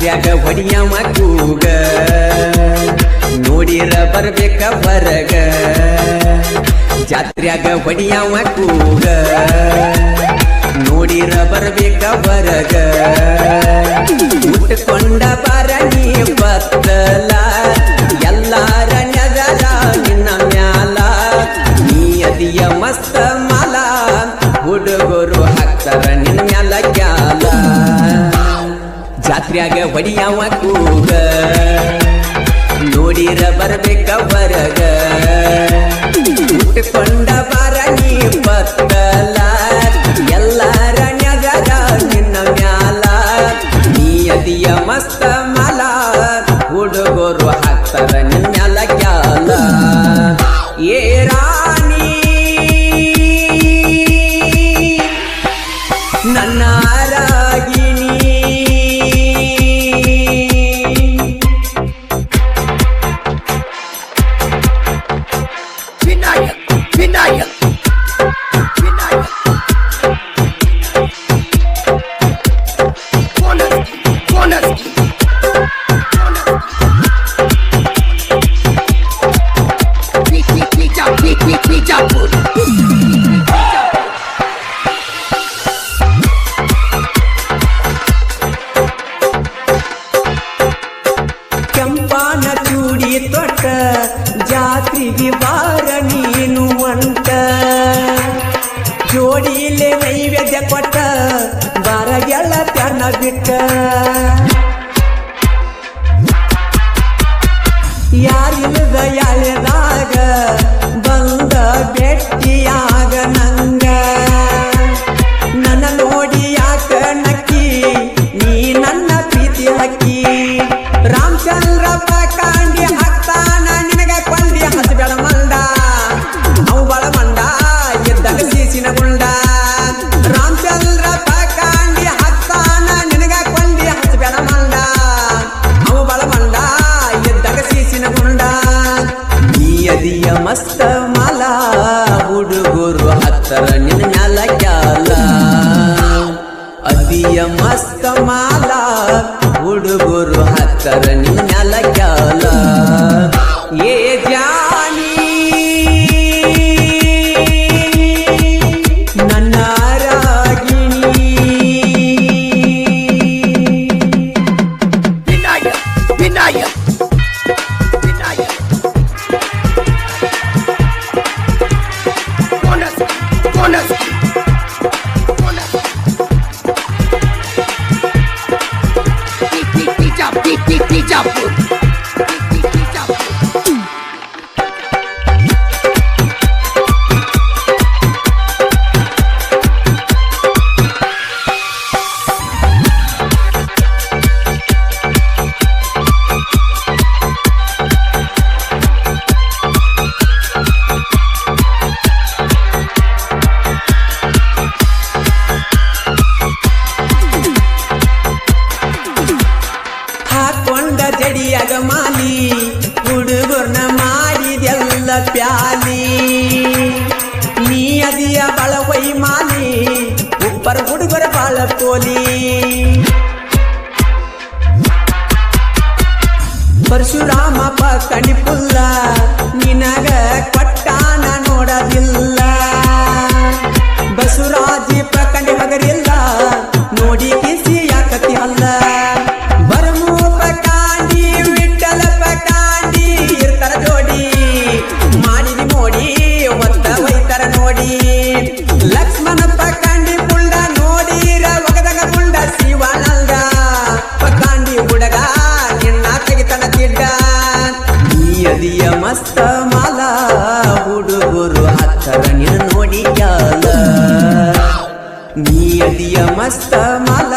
ಜಾತ್ರ್ಯಾಗ ಹೊಡಿಯವ ಕೂಗ ನೋಡಿರ ಬರ್ಬೇಕ ಹೊರಗ ಜಾತ್ರ್ಯಾಗ ಹೊಡಿಯವ ಕೂಗ ನೋಡಿರ ಬರ್ಬೇಕ ಹೊರಗ ಉಟ್ಕೊಂಡ ಬರಣಿ ಬತ್ತಲ ಎಲ್ಲಾರ ನಗರ ನಿನ್ನ ಮ್ಯಾಲ ನೀ ಅದಿಯ ಮಸ್ತ ಮಲ ಹುಡುಗರು ಹಾಕ್ತಾರ ನಿನ್ನ ಮ್ಯಾಲ ಕ್ಯಾಲ ಜಾತ್ರ್ಯಾಗ ಹೊಡಿಯವ ಕೂಗ ನೋಡಿರ ಬರ್ಬೇಕ ಹೊರಗ ಉಟ್ಕೊಂಡ ಬರಣಿ ಬತ್ತಲ ಎಲ್ಲಾರ ನಗರ ನಿನ್ನ ಮ್ಯಾಲ ನೀ ಅದಿಯ ಮಸ್ತ ಮಲ ಹುಡುಗರು ಹಾಕ್ತಾರ ನಿನ್ನ ಮ್ಯಾಲ ಕ್ಯಾಲ ಏ ರಾಣಿ ನನ್ನ ರಾಗಿಣಿ ಕೆಂಪಾನ ಚೂಡಿ ತೊಟ್ಟ ಜಾತ್ರೆಗೆ ಬಾರ ನೀನು ಅಂಟ ಜೋಡಿಲೆ ನೈವೇದ್ಯ ಕೊಟ್ಟ ಬಾರ ಗೆಳತ್ಯನ ಬಿಟ್ಟ ಯಾರಿಲ್ಲದ ಯಾಳೆದಾಗ ಬಂದ ಭೇಟಿಯಾಗ ನಂಗ ನನ್ನ ನೋಡಿ ಯಾಕ ನಕ್ಕಿ ನೀ ನನ್ನ ಪ್ರೀತಿ ಹಕ್ಕಿ ರಾಮಚಂದ್ರ ಕಾಂಡಿ ಹಾಕ್ತಾನ ನಿನಗ ಕೊಂಡಿ ಹಸಬೇಡ ಮಂಡ ಅವು ಬಳ ಮಂಡ ಎದ್ದಾಗ ಸೀಸಿನ ಗುಂಡ ರಾಮಚಂದ್ರ ಕಾಂಡಿ ಹಾಕ್ತಾನ ನಿನಗ ಕೊಂಡಿ ಹಸಬೇಡ ಮಂಡ ಅವು ಬಳ ಮಂಡ ಎದ್ದಾಗ ಸೀಸಿನ ಗುಂಡ ನೀ ಅದಿಯ ಮಸ್ತ ಮಾಲ ಹುಡುಗರು ಹತ್ತರ ನಿನ್ನ ಮ್ಯಾಲ ಕ್ಯಾಲ ಅದಿಯ ಮಸ್ತ ಮಾಲ ಹುಡುಗರು ಹತ್ತರ ನಿನ್ನ ಮ್ಯಾಲ ಕ್ಯಾಲ ಏ ಜಾನಿ ನನ್ನ ರಾಗಿಣಿ ವಿನಾಯ ಹಾಕೊಂಡ ಜಡಿಯಾಗ ಮಾಲಿ ಹುಡುಗರ್ನ ಮಾಡಿದೆಲ್ಲ ಪ್ಯಾಲಿ ನೀ ಅದಿಯ ಬಾಳ ವೈ ಮಾಲಿ ಉಪ್ಪರ ಹುಡುಗರ ಬಾಳ ಪೋಲಿ ಪರಶುರಾಮ ಪಕಣಿ ಪುಲ್ಲ ನಿನಗ ಕೊಟ್ಟಾನ ನೋಡದಿಲ್ಲ ಬಸವರಾಜಿ ಪಕಂಡಿ ಹಗರಿಲ್ಲ ನೋಡಿ ಕಿಸಿ ಯಾಕತಿ ಅಲ್ಲ ಬರಮು ಪಕಾಂಡಿ ವಿಠಲ ಪಕಾಂಡಿ ಇರ್ತಾರ ಜೋಡಿ ಮಾಡಿದಿ ಮೋಡಿ ಒತ್ತ ಒಯ್ತಾರ ನೋಡಿ ಲಕ್ಷ್ಮಣ ಪಕಾಂಡಿ ಪುಂಡ ನೋಡಿರ ಒಗದಗ ಪುಂಡ ಶಿವಾನಂದ ಪಕಾಂಡಿ ಹುಡುಗ ನಿನ್ನ ತೆಗಿತನ ತಿಡ್ಡ ನೀ ಅದಿಯ ಮಸ್ತ ಮಾಲ ಹುಡುಗರು ಹತ್ತರ ನಿನ್ನ ನೋಡಿ ಕ್ಯಾಲ ನೀ ಅದಿಯ ಮಸ್ತ ಮಾಲ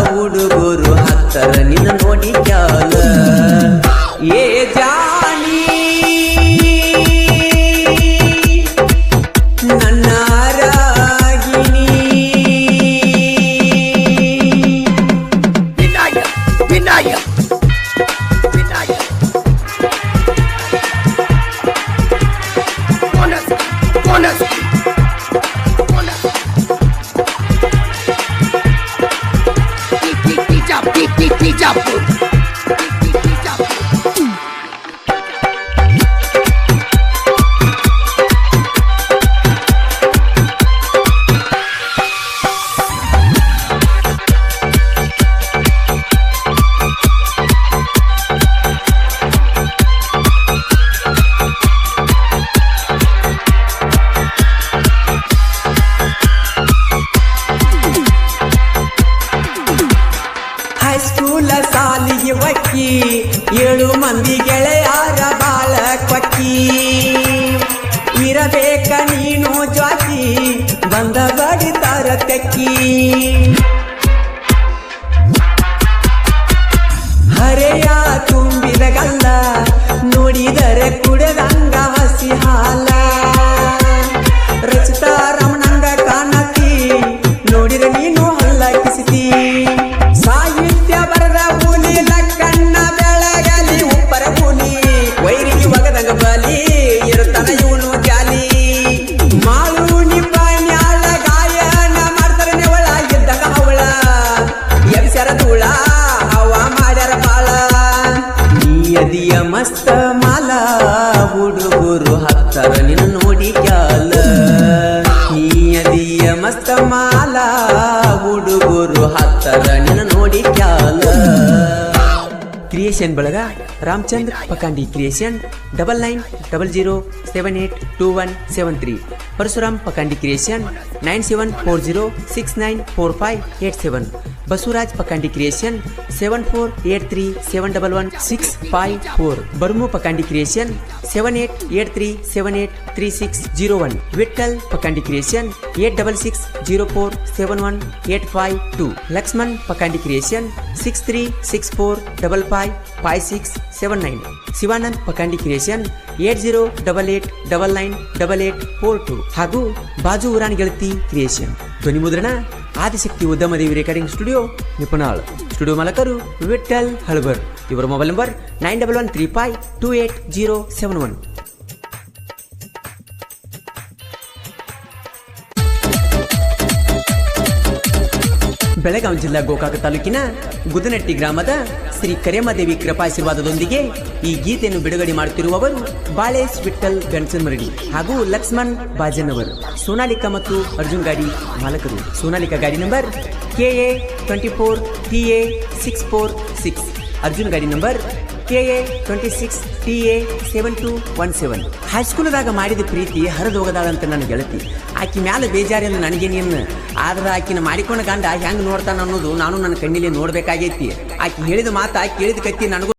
ಹುಡುಗರು ಹತ್ತರ ನಿನ್ನ ನೋಡಿ ಕ್ಯಾಲ ಏ ಜಾನಿ ನನ್ನ ರಾಗಿಣಿ ವಿನಾಯ ಬಿಜಾಪುರ್. ಹೈಸ್ಕೂಲ ಸಾಲಿಗೆ ಒಕ್ಕಿ 7 ಮಂದಿ ಗೆಳೆಯಾರ ಬಾಳ ಕೊಕ್ಕಿ ಇರಬೇಕ ನೀನು ಜ್ವಾಕಿ ಬಂದ ಬಡಿತಾರ ತೆಕ್ಕಿ ಹರೆಯ ತುಂಬಿದ ಗಲ್ಲ ನೋಡಿದರೆ ಕುಡದಂಗ ಹಸಿ ಹಾಲ ರಚಿತಾ ರಮಣಂಗ ಕಾಣತಿ ನೋಡಿದ ನೀನು ಹಲ್ಲ ಕಿಸಿತಿ ಸಾಹಿತ್ಯ ಬರದ ಹುಲಿ ಲಕ್ಕಣ್ಣ ಬೆಳಗಲಿ ಉಪ್ಪರ ಹುಲಿ ವೈರಿಗೆ ಒಗದಂಗ ಬಲಿ ಇರುತ್ತಾನ ಇವನು ಜಾಲಿ ಮಾಳು ನಿಪಾಣ್ಯಾಳ ಗಾಯನ ಮಾಡ್ತಾರೆ ನೆವಳ ಇದ್ದಾಗ ಅವಳ ಎಬ್ಸರ ಧೂಳ ಹವ ಮಾಡ್ಯಾರ ಬಾಳ ನೀಯದಿಯ ಮಸ್ತ ಮಾಲ ಹುಡುಗರು ಹತ್ತರ ನಿನ್ನ ನೋಡಿ ಕ್ಯಾಲ ನೀಯದಿಯ ಮಸ್ತ ಮಾಲ ಹುಡುಗರು ಹತ್ತರ ನಿನ್ನ ನೋಡಿ ಕ್ಯಾಲ ಕ್ರಿಯೇಷನ್ ಬಳಗ Ramachandra Pakandi creation 9900782173 Parashuram Pakandi creation 9740694587 Basavaraj Pakandi creation 7483711654 Barmu Pakandi creation 7883783601 Vithal Pakandi creation 8660471852 Lakshman Pakandi creation 6364555679 Shivanand Pakandi creation 8088998842 ಹಾಗೂ ಬಾಜು ಊರಾನ್ ಗೆಳತಿ ಕ್ರಿಯೇಷನ್ ಧ್ವನಿ ಮುದ್ರಣ Adishakti Udyamadevi recording studio Nipunal studio ಮಾಲಕರು ವಿಠಲ್ ಹಳಬರ್ ಇವರ ಮೊಬೈಲ್ ನಂಬರ್ 9113528071 ಬೆಳಗಾವಿ ಜಿಲ್ಲಾ ಗೋಕಾಕ ತಾಲೂಕಿನ ಗುದನಟ್ಟಿ ಗ್ರಾಮದ ಶ್ರೀ ಕರೇಮದೇವಿ ಕೃಪಾಶೀರ್ವಾದದೊಂದಿಗೆ ಈ ಗೀತೆಯನ್ನು ಬಿಡುಗಡೆ ಮಾಡುತ್ತಿರುವವರು ಬಾಳೇಶ್ ವಿಠಲ್ ಗಣಸನ್ಮರಡಿ ಹಾಗೂ ಲಕ್ಷ್ಮಣ್ ಬಾಜನ್ನವರು ಸೋನಾಲಿಕಾ ಮತ್ತು ಅರ್ಜುನ್ ಗಾಡಿ ಮಾಲಕರು ಸೋನಾಲಿಕಾ ಗಾಡಿ ನಂಬರ್ KA24TA646 ಅರ್ಜುನ್ ಗಾಡಿ ನಂಬರ್ KA26TA7217 ಹೈಸ್ಕೂಲ್ದಾಗ ಮಾಡಿದ ಪ್ರೀತಿ ಹರಿದೋಗದಾಳಂತ ನನ್ನ ಗೆಳತಿ ಆಕಿ ಮ್ಯಾಲ ಬೇಜಾರಿಲ್ಲ ನನಗೇನೇನು ಆದ್ರೆ ಆಕಿನ ಮಾಡಿಕೊಂಡ ಗಂಡ ಹೆಂಗ್ ನೋಡ್ತಾನ ಅನ್ನೋದು ನಾನು ನನ್ನ ಕಣ್ಣಿಲೆ ನೋಡ್ಬೇಕಾಗೈತಿ ಆಕಿ ಹೇಳಿದ ಮಾತ ಕೇಳಿದ ಕತ್ತಿ ನನಗೂ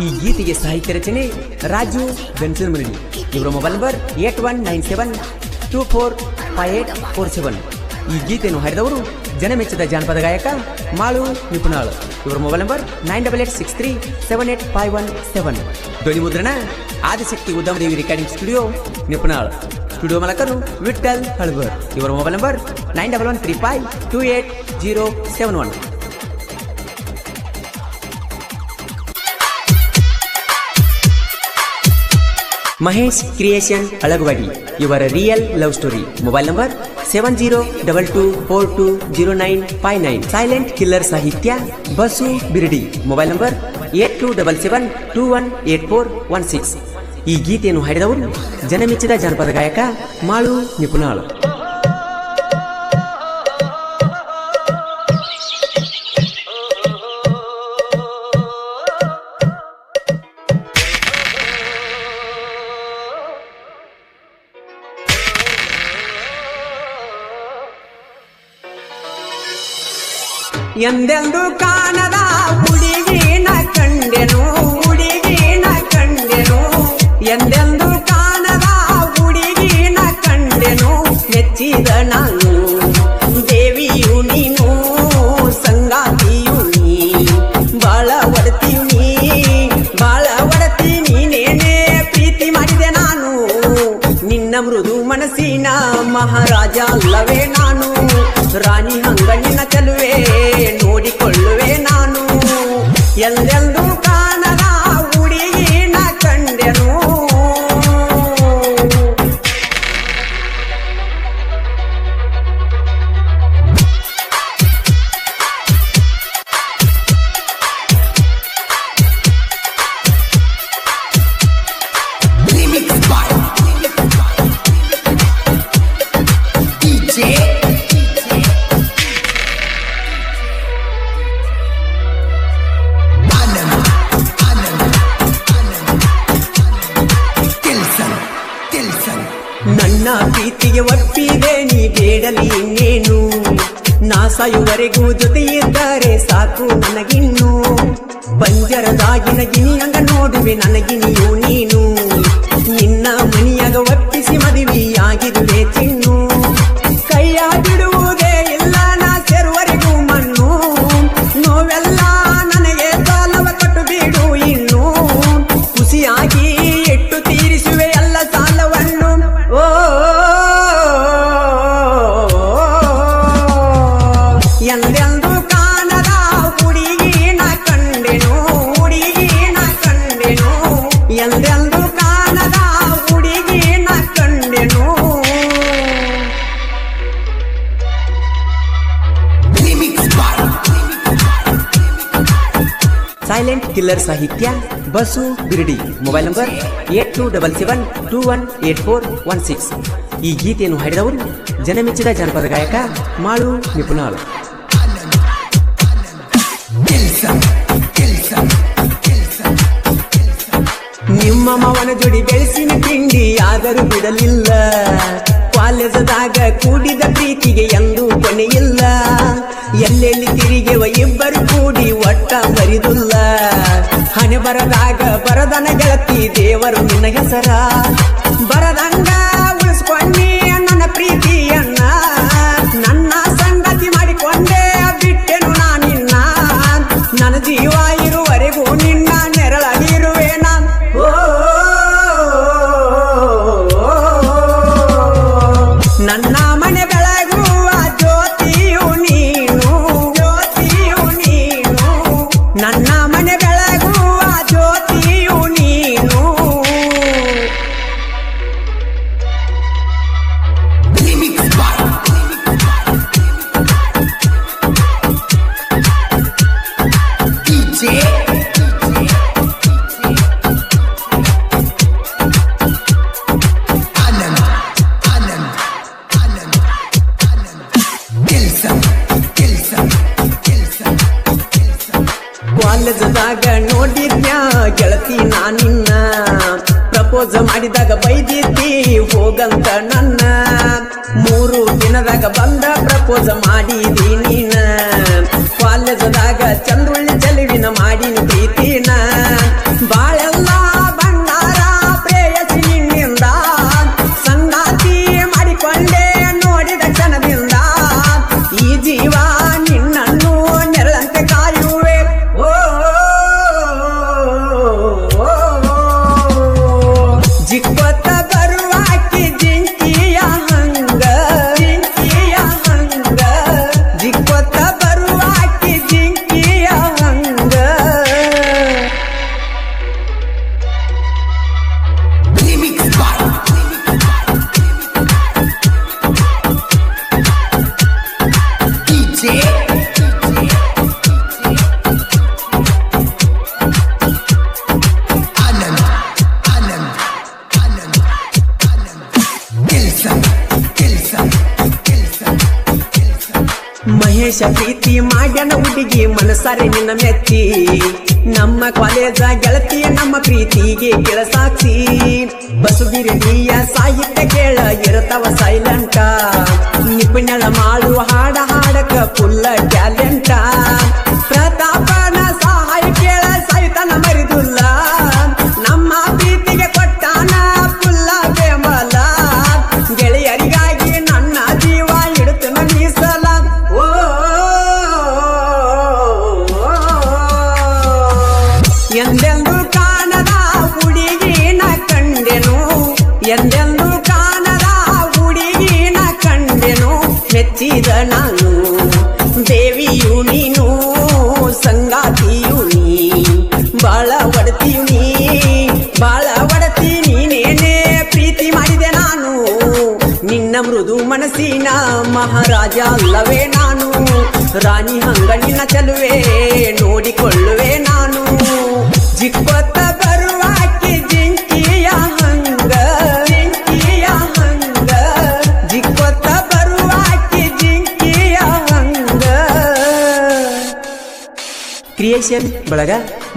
ಈ ಗೀತೆಗೆ ಸಾಹಿತ್ಯ ರಚನೆ ರಾಜು ಬೆನ್ಸನ್ಮರಡಿ. ಇವರ ಮೊಬೈಲ್ ನಂಬರ್ 8197245847. ಈ ಗೀತೆಯನ್ನು ಹಾಡಿದವರು ಜನಮೆಚ್ಚದ ಜಾನಪದ ಗಾಯಕ ಮಾಳು ನಿಪುಣಾಳ್. ಇವರ ಮೊಬೈಲ್ ನಂಬರ್ 9886378517. ಧ್ವನಿ ಮುದ್ರಣ Adishakti Udyamadevi recording studio Nipunal. Studio ಮಾಲಕರು ವಿಠಲ್ ಹಳಬರ್. ಇವರ mobile number 9113528071. Mahesh creation Alagavadi. ಇವರ real love story. Mobile number 7022420959. Silent killer ಸಾಹಿತ್ಯ ಬಸು ಬಿರಡಿ. Mobile number 8277218416. ಈ ಗೀತೆಯನ್ನು ಹಾಡಿದವರು ಜನಮೆಚ್ಚಿದ ಜಾನಪದ ಗಾಯಕ ಮಾಳು ನಿಪುಣಾಳ್. ಎಂದೆಂದು ಕಾಣದ ಹುಡುಗಿನ ಕಂಡೆನು, ಹುಡುಗಿನ ಕಂಡೆನು. ಎಂದೆಂದು ಕಾಣದ ಹುಡುಗಿನ ಕಂಡೆನು. ಮೆಚ್ಚಿದ ನಾನು ದೇವಿಯು ನೀನು, ಸಂಗಾತಿಯು ನೀ, ಬಾಳ ಒಡತೀನಿ, ಬಾಳ ಒಡತೀನಿ. ನೇನೆ ಪ್ರೀತಿ ಮಾಡಿದೆ ನಾನು, ನಿನ್ನ ಮೃದು ಮನಸ್ಸಿನ ಮಹಾರಾಜ ಅಲ್ಲವೇ ನಾನು. ರಾಣಿ ಹಂಗ ನಿನ್ನ ಚೆಲುವೆ ನೋಡಿಕೊಳ್ಳುವೆ ನಾನು. ಎಲ್ಲೆಂದು ಕಾಣದ ಹುಡುಗಿನ ಕಂಡೆನು. ನನ್ನ ಪ್ರೀತಿಗೆ ಒಪ್ಪಿದೆ ನೀ ಬೇಡಲಿ ಇನ್ನೇನು. ನಾ ಸಾಯುವರೆಗೂ ಜೊತೆ ಇದ್ದರೆ ಸಾಕು ನನಗಿನ್ನು. ಪಂಜರದಾಗಿನ ಗಿನಿಯಂಗ ನೋಡುವೆ ನನಗಿನಿಯು ನೀನು. ನಿನ್ನ ಮನಿಯಾಗ ಒಪ್ಪಿಸಿ ಮದುವೆಯಾಗಿರುವೆ ಚಿನ್ನು. ಕೈಯ ಬಿಡುವುದೇ ಇಲ್ಲ ನಾ ಸೇರುವರೆಗೂ ಮಣ್ಣು. ನೋವೆಲ್ಲ ನನಗೆ ಸಾಲವ ಕೊಟ್ಟು ಬಿಡು ಇನ್ನು. ಖುಷಿಯಾಗಿ ಎಟ್ಟು ತೀರಿಸುವೆ ಎಲ್ಲ ಸಾಲವನ್ನು. ಓ ಎಂದೆಂದು ಕಾಣದ ಹುಡುಗಿನ ಕಂಡೆನು, ಹುಡುಗಿನ ಕಂಡೆನು. ಎಂದೆಂದು ಕಾಣದ ಹುಡುಗಿನ ಕಂಡೆನು. ಸೈಲೆಂಟ್ ಕಿಲ್ಲರ್ ಸಾಹಿತ್ಯ ಬಸು ಬಿರಡಿ. Mobile number 8277218416. ಈ ಗೀತೆಯನ್ನು ಹಾಡಿದವರು ಜನಮೆಚ್ಚಿದ ಜಾನಪದ ಗಾಯಕ ಮಾಳು ನಿಪುಣಾಳ್. ನಿಮ್ಮ ಮಾವನ ಜೋಡಿ ಬೆಳೆಸಿನ ತಿಂಡಿ ಆದರೂ ಬಿಡಲಿಲ್ಲ. ಕಾಲೇಜದಾಗ ಕೂಡಿದ ಪ್ರೀತಿಗೆ ಎಂದೂ ಕೊನೆಯಿಲ್ಲ. ಎಲ್ಲೆಲ್ಲಿ ತಿರುಗಿವ ಇಬ್ಬರು ಕೂಡಿ ಒಟ್ಟ ಮರಿದುಲ್ಲ. ಹಣೆ ಬರದಾಗ ಬರದನ ಗೆಳತಿ ದೇವರು ನಿನ್ನ ಹೆಸರ. ಬರದಂಗ ಉಳಿಸ್ಕೊಂಡಿ ನನ್ನ ಪ್ರೀತಿಯನ್ನ. ನನ್ನ ಸಂಗತಿ ಮಾಡಿಕೊಂಡೆ ಬಿಟ್ಟೆನು ನಾನಿನ್ನ. ನನ್ನ ಜೀವ ಇರುವರೆಗೂ ನಿನ್ನ ನೆರಳಾಗಿರುವೆ ನಾನು. ನನ್ನ ಮನೆ ಬೆಳಗುವ ಜ್ಯೋತಿಯು ನೀನು, ಜ್ಯೋತಿಯು ನೀನು. ನನ್ನ ಮನೆ ಬೆಳಗುವ ಜ್ಯೋತಿಯು ನೀನು. ಕಾಲೇಜದಾಗ ನೋಡಿದ್ನ್ಯ ಗೆಳತಿ ನಾನಿನ್ನ. ಪ್ರಪೋಸ್ ಮಾಡಿದಾಗ ಬೈದಿದ್ದಿ ಹೋಗಂತ ನನ್ನ. 3 ದಿನದಾಗ ಬಂದ ಪ್ರಪೋಸ್ ಮಾಡಿದಿ ನೀನ. ಕಾಲೇಜದಾಗ ಚಂದ್ರುಳ್ಳಿ ಚೆಲುವಿನ ಮಾಡಿನ ಪ್ರೀತಿನ. ವಿಶೇಷ ಪ್ರೀತಿ ಮಾಡ್ಯನ ಹುಡುಗಿ ಮನಸಾರೆ ನಿನ್ನ ಮೆಚ್ಚಿ ನಮ್ಮ ಕಾಲೇಜ ಗೆಳತಿ ನಮ್ಮ ಪ್ರೀತಿಗೆ ಗೆಳಸಾಕ್ಷಿ ಬಸುಗಿರಿಯ ಸಾಹಿತ್ಯ ಕೇಳ ಇರತವ ಸೈಲೆಂಟ ನಿಪುಣಳ ಮಾಡು ಹಾಡ ಹಾಡಕ ಫುಲ್ಲ ಟ್ಯಾಲೆಂಟ ಪ್ರತಾಪನ ಸಹಾಯ ಕೇಳ ಸೈತನ ಮರಿದುಲ್ಲ ನಮ್ಮ ಪ್ರೀತಿಗೆ ಕೊಟ್ಟಾನ ಫುಲ್ಲ ಬೆಂಬಲ ಗೆಳೆಯರಿಗಾಗಿ ನನ್ನ ಜೀವ ಇಡುತ್ತನ ಮೀಸಲ ಓ ಎಂದೆಂದು ಕಾಣದ ಹುಡುಗಿನ ಕಂಡೆನು ಎಂದೆಂದು ಕಾಣದ ಹುಡುಗಿನ ಕಂಡೆನು ಮೆಚ್ಚಿದ ನಾನು ದೇವಿಯು ನೀನು ಸಂಗಾತಿಯು ನೀ ಬಾಳ ಒಡತಿ ನೀನೇನೆ ಪ್ರೀತಿ ಮಾಡಿದೆ ನಾನು ನಿನ್ನ ಮೃದು ಮನಸ್ಸಿನ ಮಹಾರಾಜ ಅಲ್ಲವೇ ನಾನು ರಾಣಿ ಹಂಗ ನಿನ್ನ ಚೆಲುವೆ ನೋಡಿಕೊಳ್ಳುವೆ ನಾನು ಜಿಕ್ಕೊತ್ತ ಬರುವಾಕಿ ಜಿಂಕಿಯ ಹಂಗ ಜಿಕ್ಕೊತ್ತ ಬರುವಾಕಿ ಜಿಂಕಿಯ ಹಂಗ ಕ್ರಿಯೇಷನ್ ಬಳಗ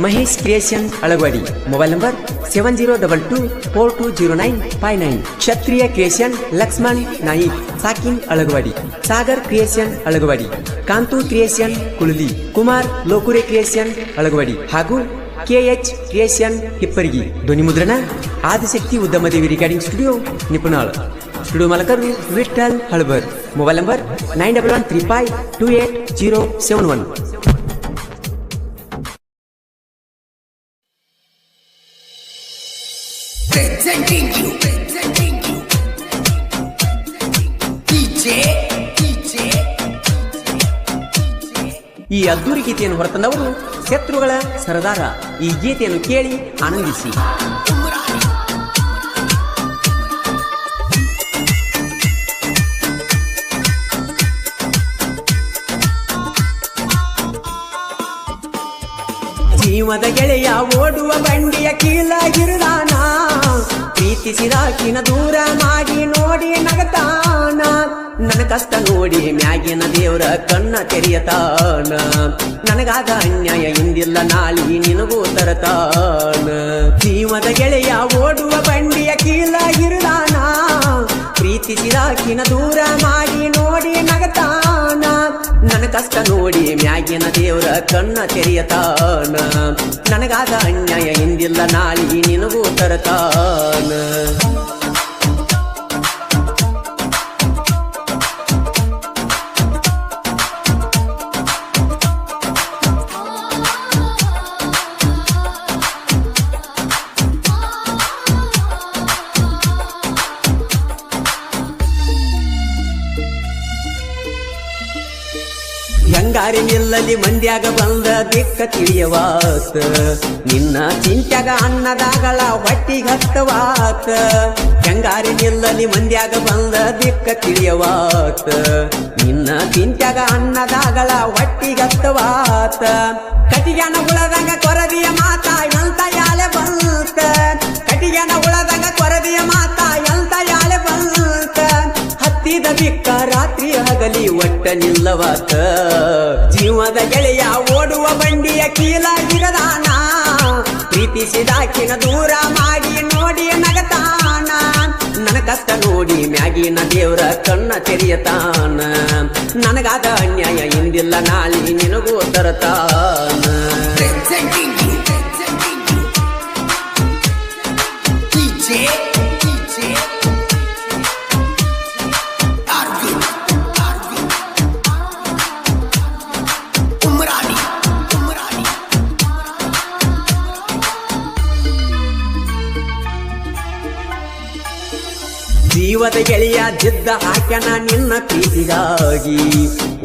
Mahesh creation Alagavadi mobile number 7022420959 Kshatriya creation Laxman Naik ಸಾಕಿನ್ Alagavadi Sagar creation Alagavadi Kantu creation Kulali Kumar Lokure creation Alagavadi ಹಾಗೂ KH ಕ್ರಿಯೇಷನ್ ಹಿಪ್ಪರಿಗಿ ಧ್ವನಿ ಮುದ್ರಣ Adishakti Udyamadevi recording studio Nipunal studio ಮಾಲಕರು Vithal Halabar mobile number 9135288071 Presenting you DJ ಈ ಅದ್ದೂರಿ ಗೀತೆಯನ್ನು ಹೊರತಂದವರು ಶತ್ರುಗಳ ಸರದಾರ ಈ ಗೀತೆಯನ್ನು ಕೇಳಿ ಆನಂದಿಸಿ ಜೀವದ ಗೆಳೆಯ ಓಡುವ ಬಂಡಿಯ ಕೀಲಾಗಿರುದಾನ ಪ್ರೀತಿಸಿದಾಕಿನ ದೂರ ಮಾಡಿ ನೋಡಿ ನಗತಾನ ನನ್ನ ಕಷ್ಟ ನೋಡಿ ಮ್ಯಾಗಿನ ದೇವರ ಕಣ್ಣ ತೆರೆಯತಾನ ನನಗಾದ ಅನ್ಯಾಯ ಇಂದಿಲ್ಲ ನಾಳಿ ನಿನಗೂ ತರತಾನ ಜೀವದ ಗೆಳೆಯ ಓಡುವ ಬಂಡಿಯ ಕೀಲಾಗಿರುದಾನ ಪ್ರೀತಿಸಿದಾಕಿನ ದೂರ ಮಾಡಿ ನೋಡಿ ನಗತಾನ ನನ್ನ ಕಷ್ಟ ನೋಡಿ ಮ್ಯಾಗಿನ ದೇವರ ಕಣ್ಣ ತೆರೆಯತಾನ ನನಗಾದ ಅನ್ಯಾಯ ಇಂದಿಲ್ಲ ನಾಳಿ ನಿನಗೂ ತರತಾನ ಹೆಂಗಾರಿ ನಿಲ್ಲಲಿ ಮಂದ್ಯಾಗ ಬಂದ ದಿಕ್ಕ ತಿಳಿಯವಾತ ನಿನ್ನ ಚಿಂತ್ಯಾಗ ಅನ್ನದಾಗಳ ಹೊಟ್ಟಿಗೆ ಹತ್ತವಾತ ಹೆಂಗಾರಿ ನಿಲ್ಲಲಿ ಮಂದ್ಯಾಗ ಬಂದ ದಿಕ್ಕ ತಿಳಿಯವಾತ ನಿನ್ನ ಚಿಂತ್ಯಾಗ ಅನ್ನದಾಗಳ ಹೊಟ್ಟಿಗೆ ಹತ್ತವಾತ ಕಟಿಗೆನ ಉಳದಂಗ ಕೊರದಿಯ ಮಾತ ಎಂತ ಯಾಳೆ ಬಂತ ಕಟಿಗೆನ ಉಳದಂಗ ಕೊರದಿಯ ಮಾತ ಎಂತ ಯಾಳೆ ಬಂತ ಹತ್ತಿದ ಬಿಕ್ಕ ರಾತ್ರಿ ಹಗಲಿ ಒಟ್ಟ ನಿಲ್ಲವಾತ ಜೀವದ ಗೆಳೆಯ ಓಡುವ ಬಂಡಿಯ ಕೀಲಾಗಿರದಾನ ಪ್ರೀತಿಸಿದಾಕಿನ ದೂರ ಮಾಡಿ ನೋಡಿ ನಗತಾನ ನನ್ನ ಕಷ್ಟ ನೋಡಿ ಮ್ಯಾಗಿನ ದೇವರ ಕಣ್ಣ ತೆರೆಯತಾನ ನನಗಾದ ಅನ್ಯಾಯ ಇಂದಿಲ್ಲ ನಾಳಿ ನಿನಗೂ ತರತಾನ Presenting you DJ Arvind Umrani ಜೀವದ ಗೆಳೆಯ ಜಿದ್ದ ಹಾಕ್ಯನ ನಿನ್ನ ಪ್ರೀತಿಗಾಗಿ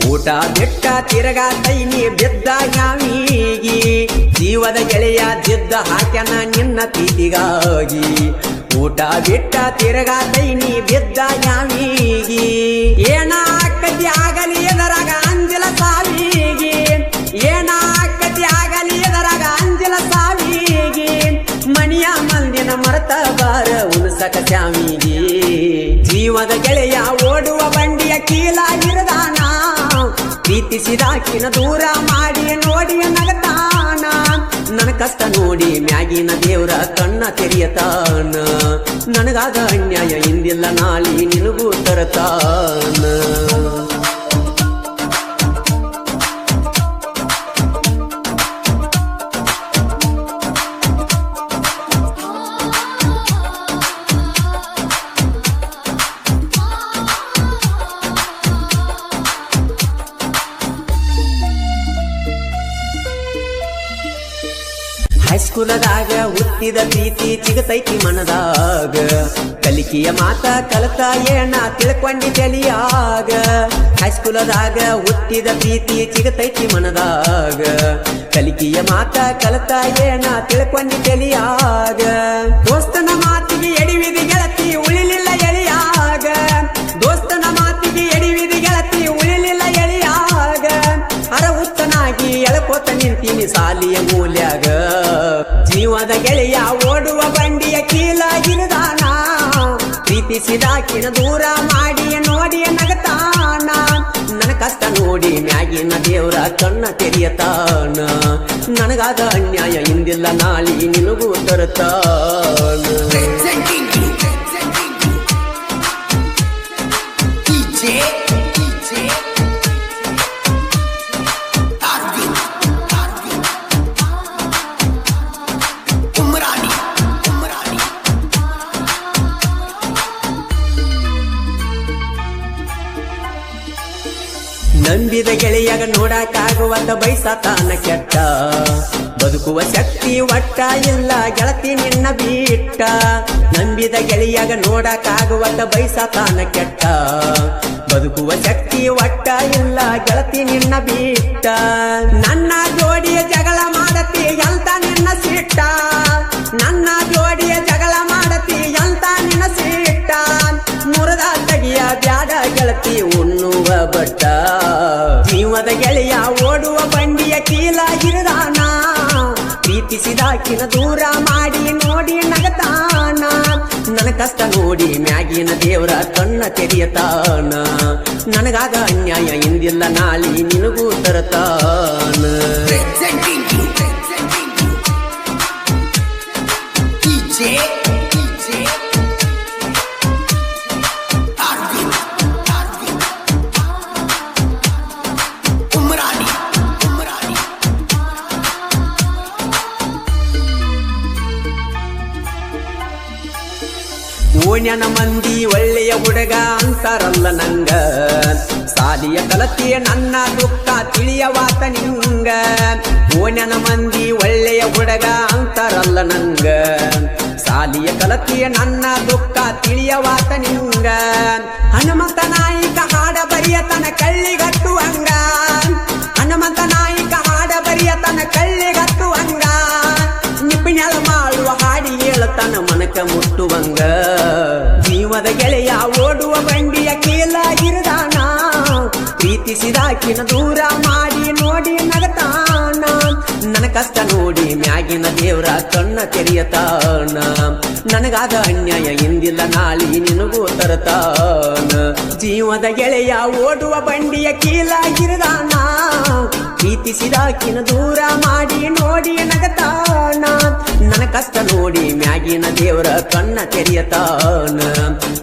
ಊಟ ಬೆಟ್ಟ ತಿರಗಾತೈನಿ ಬಿದ್ದ ಯಾವಿಗಿ ಜೀವದ ಗೆಳೆಯ ಜಿದ್ದ ಹಾಕ್ಯನ ನಿನ್ನ ಪ್ರೀತಿಗಾಗಿ ಊಟ ಬಿಟ್ಟ ತಿರಗಾತೈನಿ ಬಿದ್ದ ಯಾವಿಗಿ ಏನಾಕತಿ ಆಗಲಿ ಎದರಾಗ ಅಂಜಲ ಸಾವಿಗಿ ಏನಾಕತಿ ಆಗಲಿ ಎದರಾಗ ಅಂಜಲ ಸಾವಿಗಿ ಮಣಿಯ ಮಂದಿನ ಮರತ ಬಾರ ಉಣಸಕ ಶ್ಯಾಮಿಗಿ ಜೀವದ ಗೆಳೆಯ ಓಡುವ ಬಂಡಿಯ ಕೀಲಾಗಿರದಾನ ಪ್ರೀತಿಸಿದಾಕಿನ ದೂರ ಮಾಡಿ ನೋಡಿ ನಗತಾನ ನನ್ನ ಕಷ್ಟ ನೋಡಿ ಮ್ಯಾಗಿನ ದೇವ್ರ ಕಣ್ಣ ತೆರೆಯತಾನ ನನಗಾದ ಅನ್ಯಾಯ ಇಂದಿಲ್ಲ ನಾಳಿ ನಿನಗೂ ತರತಾನ ಹೈಸ್ಕೂಲದಾಗ ಹುಟ್ಟಿದ ಪ್ರೀತಿ ಚಿಗತೈತಿ ಮನದಾಗ ಕಲಿಕೆಯ ಮಾತ ಕಲತ ಏನ ತಿಳ್ಕೊಂಡಿ ತಲಿಯಾಗ ಹೈಸ್ಕೂಲದಾಗ ಹುಟ್ಟಿದ ಪ್ರೀತಿ ಚಿಗತೈತಿ ಮನದಾಗ ಕಲಿಕೆಯ ಮಾತ ಕಲತ ಏನ ತಿಳ್ಕೊಂಡಿ ತಲಿಯಾಗ ದೋಸ್ತನ ಮಾತಿಗೆ ಎಡಿವಿದಿ ಗೆಳತಿ ಉಳಿಲಿಲ್ಲ ಎಳಿಯಾಗ ದೋಸ್ತನ ಮಾತಿಗೆ ಎಡಿವಿದಿ ಗೆಳತಿ ಉಳಿಲಿಲ್ಲ ಎಳಿಯಾಗ ಅರಹುತ್ತನಾಗಿ ಎಳಕೋತ ನಿಂತೀನಿ ಸಾಲಿಯ ಮೂಲ್ಯಾಗ ಜೀವದ ಗೆಳೆಯ ಓಡುವ ಬಂಡಿಯ ಕೀಲಾಗಿರದಾನ ಪ್ರೀತಿಸಿದಾಕಿನ ದೂರ ಮಾಡಿ ನೋಡಿ ನಗತಾನ ನನ್ನ ಕಷ್ಟ ನೋಡಿ ಮ್ಯಾಗಿನ ದೇವ್ರ ಕಣ್ಣ ತೆರೆಯತಾನ ನನಗಾದ ಅನ್ಯಾಯ ಇಂದಿಲ್ಲ ನಾಳಿ ನಿನಗೂ ತರತಾನ Presenting you. DJ. Arvind. Umrani. ನಂಬಿದ ಗೆಳೆಯಾಗ ನೋಡಕ್ಕಾಗುವಂತ ಬಯಸತಾನ ಕೆಟ್ಟ ಬದುಕುವ ಶಕ್ತಿ ಒಟ್ಟ ಇಲ್ಲ ಗೆಳತಿ ನಿನ್ನ ಬಿಟ್ಟ ನಂಬಿದ ಗೆಳೆಯಾಗ ನೋಡಕ್ಕಾಗುವಂತ ಬಯಸತಾನ ಕೆಟ್ಟ ಬದುಕುವ ಶಕ್ತಿ ಒಟ್ಟ ಇಲ್ಲ ಗೆಳತಿ ನಿನ್ನ ಬಿಟ್ಟ ನನ್ನ ಜೋಡಿಯ ಜಗಳ ಮಾಡತಿ ಎಂತ ನಿನ್ನ ಸಿಟ್ಟ ನನ್ನ ಜೋಡಿಯ ಜಗಳ ಮಾಡತಿ ಎಂತ ನಿನ್ನ ಸಿಟ್ಟ ಮುರದ ತಗಿಯ ಬ್ಯಾಡ ಗೆಳತಿ ಉಣ್ಣುವ ಬಟ್ಟ ಜೀವದ ಗೆಳೆಯ ಓಡುವ ಬಂಡಿಯ ಕೀಲಾಗಿರದಾನ ಪ್ರೀತಿಸಿದಾಕಿನ ದೂರ ಮಾಡಿ ನೋಡಿ ನಗತಾನ ನನ್ನ ಕಷ್ಟ ನೋಡಿ ಮ್ಯಾಗಿನ ದೇವ್ರ ಕಣ್ಣ ತೆರೆಯತಾನ ನನಗಾದ ಅನ್ಯಾಯ ಇಂದಿಲ್ಲ ನಾಳಿ ನಿನಗೂ ತರತಾನ Presenting you. DJ. Arvind. Umrani. ಓಣ್ಯನ ಮಂದಿ ಒಳ್ಳೆಯ ಹುಡುಗ ಅಂತಾರಲ್ಲ ನಂಗ ಸಾಲಿಯ ಕಲತಿಯ ನನ್ನ ದುಃಖ ತಿಳಿಯವಾತ ನಿಂಗ ಓಣ್ಯನ ಮಂದಿ ಒಳ್ಳೆಯ ಹುಡುಗ ಅಂತಾರಲ್ಲ ನಂಗ ಸಾಲಿಯ ಕಲತಿಯ ನನ್ನ ದುಃಖ ತಿಳಿಯವಾತ ನಿಂಗ ಹನುಮಂತ ನಾಯಿಕ ಹಾಡ ಬರಿಯತನ ಕಳ್ಳಿಗಟ್ಟುವಂಗ ಹನುಮಂತ ನಾಯಿಕ ಹಾಡ ಬರಿಯತನ ಕಳ್ಳಿಗಟ್ಟುವಂಗ ನಿಪಿಣಳ ಮಾಡುವ ಹಾಡಿ ಹೇಳತನ ಮನಕ ಮುಟ್ಟುವಂಗ ಜೀವದ ಗೆಳೆಯ ಓಡುವ ಬಂಡಿಯ ಕೀಲಾಗಿರದಾನ ಪ್ರೀತಿಸಿದಾಕಿನ ದೂರ ಮಾಡಿ ನೋಡಿ ನಗತಾನ ನನ್ನ ಕಷ್ಟ ನೋಡಿ ಮ್ಯಾಗಿನ ದೇವ್ರ ಕಣ್ಣ ತೆರೆಯತಾನ ನನಗಾದ ಅನ್ಯಾಯ ಇಂದಿಲ್ಲ ನಾಳಿ ನಿನಗೂ ತರತಾನ ಜೀವದ ಗೆಳೆಯ ಓಡುವ ಬಂಡಿಯ ಕೀಲಾಗಿರದಾನ ಪ್ರೀತಿಸಿದಾಕಿನ ದೂರ ಮಾಡಿ ನೋಡಿ ನಗತಾನ ನನ್ನ ಕಷ್ಟ ನೋಡಿ ಮ್ಯಾಗಿನ ದೇವರ ಕಣ್ಣ ತೆರೆಯತಾನ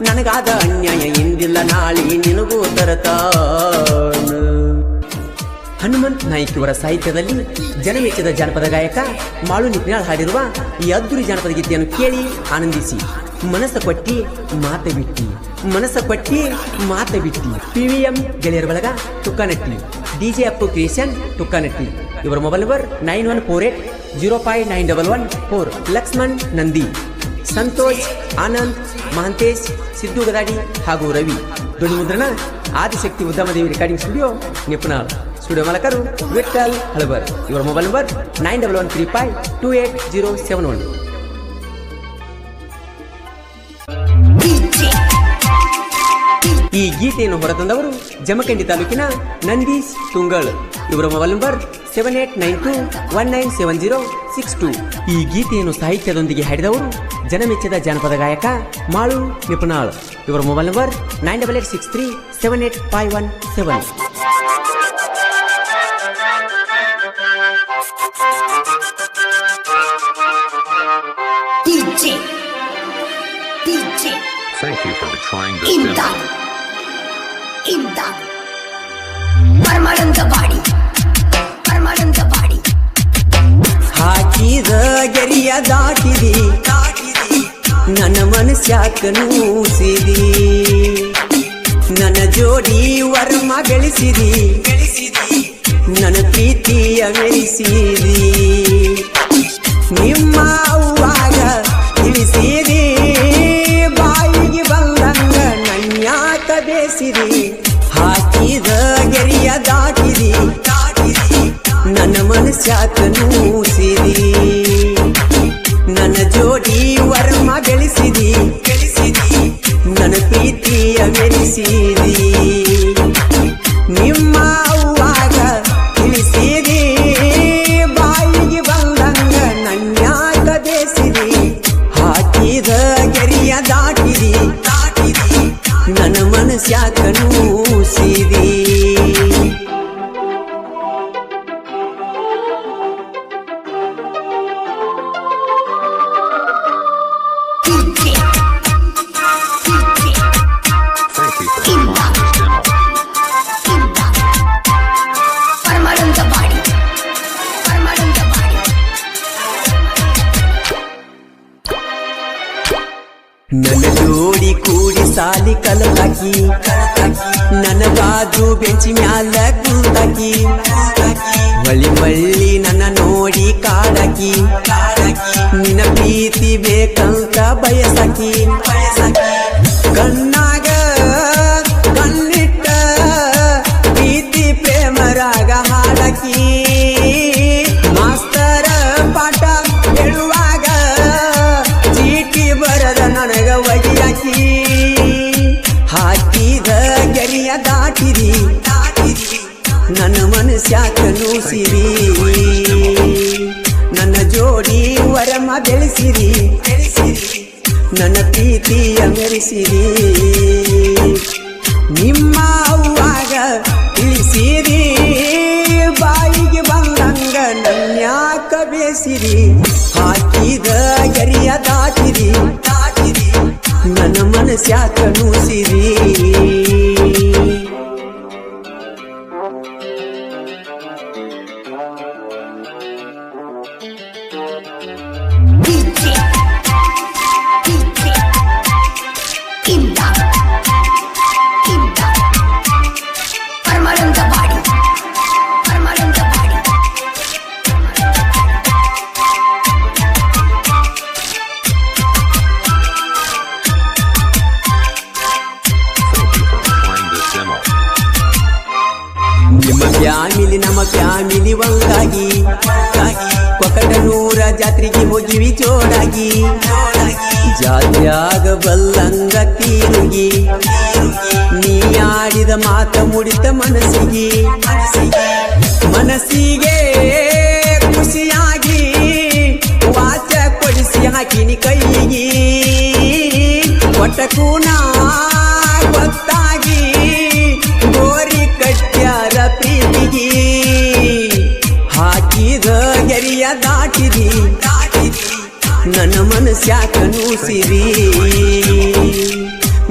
ನನಗಾದ ಅನ್ಯಾಯ ಇಂದಿಲ್ಲ ನಾಳಿ ನಿನಗೂ ತರತಾನ ಹನುಮಂತ್ ನಾಯ್ಕ್ ಇವರ ಸಾಹಿತ್ಯದಲ್ಲಿ ಜನಮೆಚ್ಚಿದ ಜಾನಪದ ಗಾಯಕ ಮಾಳು ನಿಪ್ನಾಳ್ ಹಾಡಿರುವ ಈ ಅದ್ದೂರಿ ಜಾನಪದ ಗೀತೆಯನ್ನು ಕೇಳಿ ಆನಂದಿಸಿ ಮನಸ್ಸ ಕೊಟ್ಟಿ ಮಾತೆ ಬಿಟ್ಟಿ ಮನಸ್ಸ ಕೊಟ್ಟಿ ಮಾತೆ ಬಿಟ್ಟಿ PVM ಗೆಳೆಯರ ಬಳಗ ತುಕ್ಕನಟ್ಟಿ DJ ಅಪ್ಪು ಕ್ರಿಯೇಷನ್ ತುಕ್ಕನಟ್ಟಿ ಇವರ ಮೊಬೈಲ್ ನಂಬರ್ 9148059114 ಲಕ್ಷ್ಮಣ್ ನಂದಿ ಸಂತೋಷ್ ಆನಂದ್ ಮಹಂತೇಶ್ ಸಿದ್ದು ಗದಾಡಿ ಹಾಗೂ ರವಿ ಧ್ವನಿ ಮುದ್ರಣ Adishakti Udyamadevi recording studio Nipnal studio ಮಾಲಕರು ವಿಠಲ್ ಹಳಬರ್ ಇವರ ಮೊಬೈಲ್ ನಂಬರ್ 9113528071 DJ. ಈ ಗೀತೆಯನ್ನು ಹೊರತಂದವರು ಜಮಖಂಡಿ ತಾಲೂಕಿನ ನಂದೀಶ್ ತುಂಗಳ್. ಇವರ ಮೊಬೈಲ್ ನಂಬರ್ 7892197062. ಈ ಗೀತೆಯನ್ನು ಸಾಹಿತ್ಯದೊಂದಿಗೆ ಹಾಡಿದವರು ಜನಮೆಚ್ಚದ ಜಾನಪದ ಗಾಯಕ ಮಾಳು ನಿಪುಣಾಳ್. ಇವರ mobile number 9886378517. Thank you for trying this Imdad. Parmanandabadi. ಹಾಕಿದ ಗೆರಿಯ ದಾಟಿದಿ ನನ್ನ ಮನಸ್ಯಾಕ ನೂಸಿದಿ, ನನ್ನ ಜೋಡಿ ವರ್ಮ ಗಳಿಸಿದಿ, ನನ್ನ ಪ್ರೀತಿಯ ಮೆರಿಸಿದಿ. ನಿಮ್ಮ ಅವ್ವಾಗ ತಿಳಿಸಿದಿ, ಬಾಯಿಗೆ ಬಂದಂಗ ನನ್ಯಾಕ ಬೇಸಿದಿ. ಹಾಕಿದ ಗೆರಿಯ ದಾಟಿದಿ ನನ್ನ ಮನಸ್ಯಾಕ ನೂಸಿದಿ, ನನ್ನ ಜೋಡಿ ವರ್ಮ ಗಳಿಸಿದಿ, ನನ್ನ ಪ್ರೀತಿಯ ಮೆರಿಸಿದಿ. ನಿಮ್ಮ ಅವ್ವಾಗ ತಿಳಿಸಿದಿ, ಬಾಯಿಗೆ ಬಂದಂಗ ನನ್ಯಾಕ ಬೇಸಿದಿ. ಹಾಕಿದ ಗೆರಿಯ ದಾಟಿದಿ ನನ್ನ ಮನಸ್ಯಾಕ ನೂಸಿದಿ. ನನ್ನ ಜೋಡಿ ಕೂಡಿ ಸಾಲಿ ಕಲತಾಕಿ, ನನ್ನ ಬಾಜು ಬೆಂಚಿ ಮ್ಯಾಲ ಕೂತಾಕಿ, ಹೊಳ್ಳಿ ನನ್ನ ನೋಡಿ ಕಾಡಾಕಿ, ನಿನ್ನ ಪ್ರೀತಿ ಬೇಕಂತ ಬಯಸಾಕಿ. ಕಣ್ಣಾಗ ಕಣ್ಣಿಟ್ಟ ಪ್ರೀತಿ ಪ್ರೇಮರಾಗ ಹಾಡಾಕಿ, ಮಾಸ್ತರ ಪಾಠ ಹೇಳುವಾಗ ಚೀಟಿ ಬರದ ನನಗ ಒಗಿಯಾಕಿ. ಹಾಕಿದ ಗೆರಿಯ ದಾಟಿದಿ ನನ್ನ ಮನಸ್ಯಾಕ ನೂಸಿರಿ, ನನ್ನ ಜೋಡಿ ವರಮ ಬೆಳೆಸಿರಿ, ನನ್ನ ಪ್ರೀತಿಯ ಮೆರೆಸಿರಿ. ನಿಮ್ಮ ಅವ್ವಾಗ ತಿಳಿಸಿರಿ, ಬಾಯಿಗೆ ಬಂದಂಗ ನನ್ಯಾಕ ಬೇಸಿರಿ. ಹಾಕಿದ ಗೆರಿಯ ದಾಟಿರಿ ನನ್ನ ಮನಸ್ಯಾಕ ನೂಸಿರಿ. ನಿಮ್ಮ ಫ್ಯಾಮಿಲಿ ನಮ್ಮ ಫ್ಯಾಮಿಲಿ ಒಂದಾಗಿ, ಕೊಕಟನೂರ ಜಾತ್ರೆಗೆ ಹೋಗಿವಿ ಜೋಡಾಗಿ, ಜಾತ್ರೆಯಾಗ ಬಲ್ಲಂಗ ತೀರುಗಿ, ನೀ ಆಡಿದ ಮಾತ ಮುಡಿತ ಮನಸ್ಸಿಗೆ, ಮನಸ್ಸಿಗೆ ಖುಷಿಯಾಗಿ ವಾಚ ಕೊಡಿಸಿ ಹಾಕಿನಿ ಕೈಗೆ. ಒಟ್ಟಕೂನ ಗೊತ್ತಾಗಿ ಗೋರಿ ಕಟ್ಟ್ಯಾರ ಪ್ರೀತಿಗೆ. ಹಾಕಿದ ಗೆರಿಯ ದಾಟಿದಿ ನನ್ನ ಮನಸ್ಯಾಕ ನೂಸಿರಿ,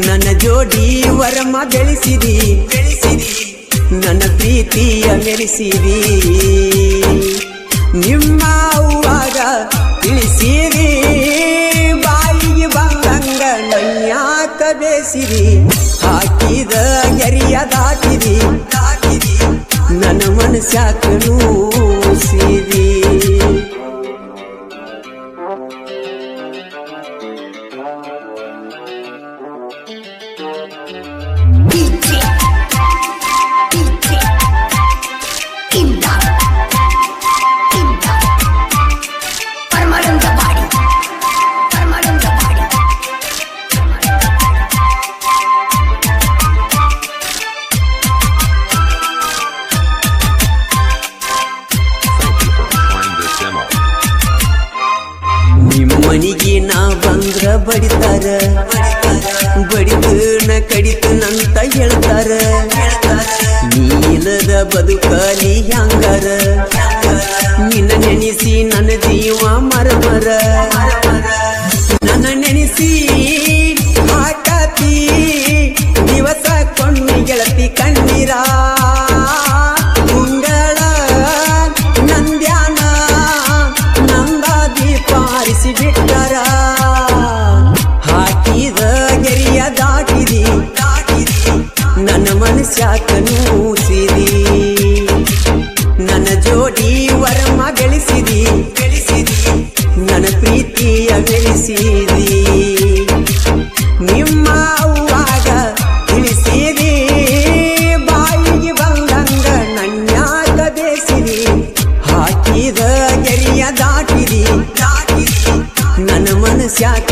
ನನ್ನ ಜೋಡಿ ವರಮ ಬೆಳೆಸಿದಿ, ನನ್ನ ಪ್ರೀತಿಯ ಮೆರೆಸಿದಿ. ನಿಮ್ಮ ಅವ್ವಾಗ ತಿಳಿಸಿರಿ, ಬಾಯಿಗೆ ಬಂದಂಗ ನನ್ಯಾಕ ಬೇಸಿರಿ. ಹಾಕಿದ ಗೆರಿಯ ದಾಟಿದಿ ನನ್ನ ಮನಸ್ಯಾಕ ನೂಸಿದಿ. ಮನಿಗೆ ನಾ ಬಂದ್ರ ಬಡಿತಾರ ಬಡಿತನ ಕಡಿತನಂತ ಹೇಳ್ತಾರ ನೀಲದ ಬದುಕಲಿ ಹ್ಯಾಂಗಾರ ನಿನ್ನ ನೆನೆಸಿ ನನ್ನ ಜೀವ ಮರಮರ ನನ್ನ ನೆನೆಸಿ ಹಾಕತಿ ದಿವಸ ಕೊಂಡಿ ಗೆಳತಿ ಕಣ್ಣೀರ ಮುಂಗಳ ನಂದ್ಯಾನ ನಂದ ದೀಪ ಆರಿಸಿ ಬಿಟ್ಟರ ಹಾಕಿದ ಗೆರಿಯ ದಾಟಿದಿ ನನ್ನ ಮನಸ್ಯಾಕ ನೂಸಿದಿ ನನ್ನ ಜೋಡಿ ವರಮ ಗಳಿಸಿದಿ ನನ್ನ ಪ್ರೀತಿಯ ಬೆಳೆಸಿದಿ ನಿಮ್ಮ ಅವ್ವಾಗ ತಿಳಿಸಿದಿ ಬಾಯಿಗೆ ಬಂದಂಗ ನನ್ಯಾಕ ಬೇಸಿದಿ ಹಾಕಿದ ಗೆರಿಯ ದಾಟಿದಿ ನನ್ನ ಮನಸ್ಯಾಕ